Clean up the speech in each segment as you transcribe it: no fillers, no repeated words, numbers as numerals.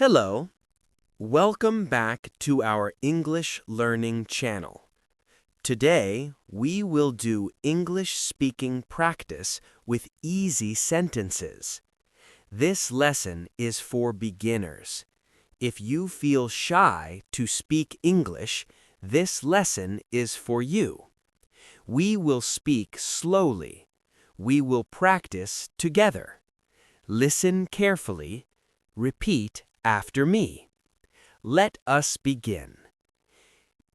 Hello, welcome back to our English learning channel. Today, we will do English speaking practice with easy sentences. This lesson is for beginners. If you feel shy to speak English, this lesson is for you. We will speak slowly. We will practice together. Listen carefully. Repeat after me. Let us begin.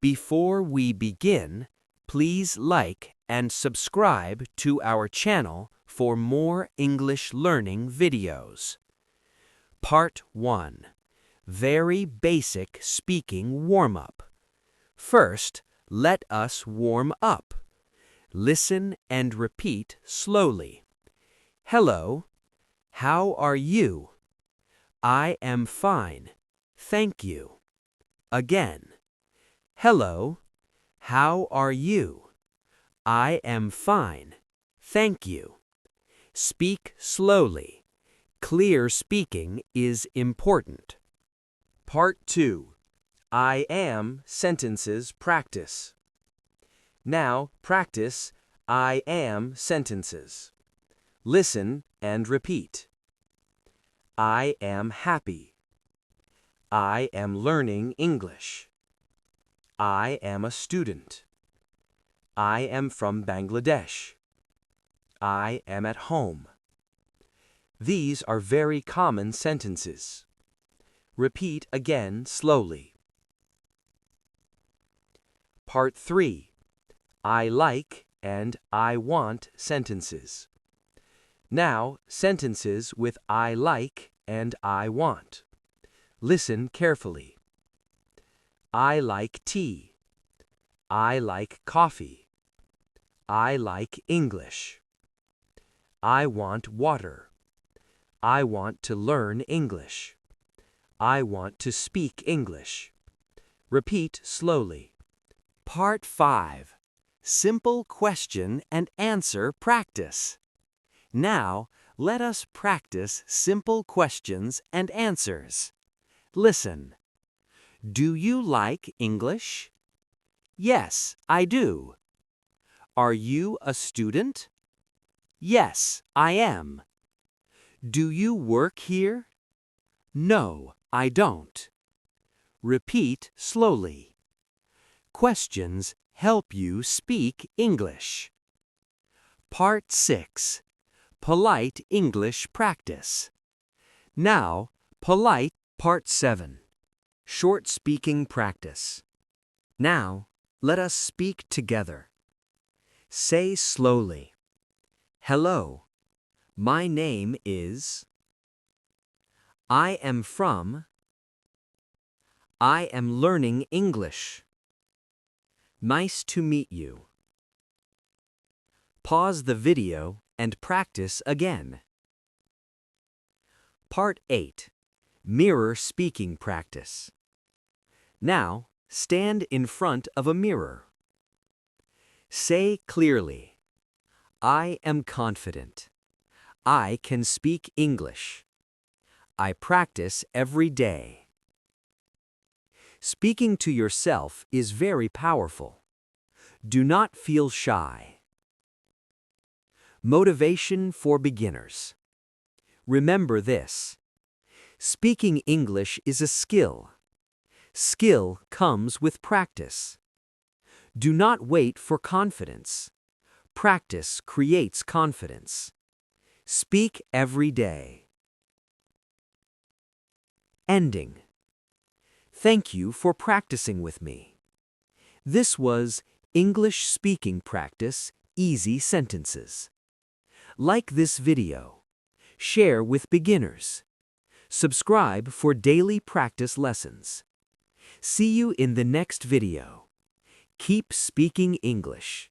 Before we begin, please like and subscribe to our channel for more English learning videos. Part 1. Very basic speaking warm-up. First, let us warm up. Listen and repeat slowly. Hello, how are you? I am fine, thank you. Again. Hello, how are you? I am fine, thank you. Speak slowly. Clear speaking is important. Part 2. I am sentences practice. Now practice I am sentences. Listen and repeat. I am happy. I am learning English. I am a student. I am from Bangladesh. I am at home. These are very common sentences. Repeat again slowly. Part 3. I like and I want sentences. Now, sentences with I like and I want. Listen carefully. I like tea. I like coffee. I like English. I want water. I want to learn English. I want to speak English. Repeat slowly. Part 5. Simple question and answer practice. Now, let us practice simple questions and answers. Listen. Do you like English? Yes, I do. Are you a student? Yes, I am. Do you work here? No, I don't. Repeat slowly. Questions help you speak English. Part 6. Polite English practice. Now, polite Part 7. Short speaking practice. Now, let us speak together. Say slowly. Hello, my name is. I am from. I am learning English. Nice to meet you. Pause the video and practice again. Part 8. Mirror speaking practice. Now, stand in front of a mirror. Say clearly, I am confident. I can speak English. I practice every day. Speaking to yourself is very powerful. Do not feel shy. Motivation for beginners. Remember this. Speaking English is a skill. Skill comes with practice. Do not wait for confidence. Practice creates confidence. Speak every day. Ending. Thank you for practicing with me. This was English Speaking Practice Easy Sentences. Like this video. Share with beginners. Subscribe for daily practice lessons. See you in the next video. Keep speaking English.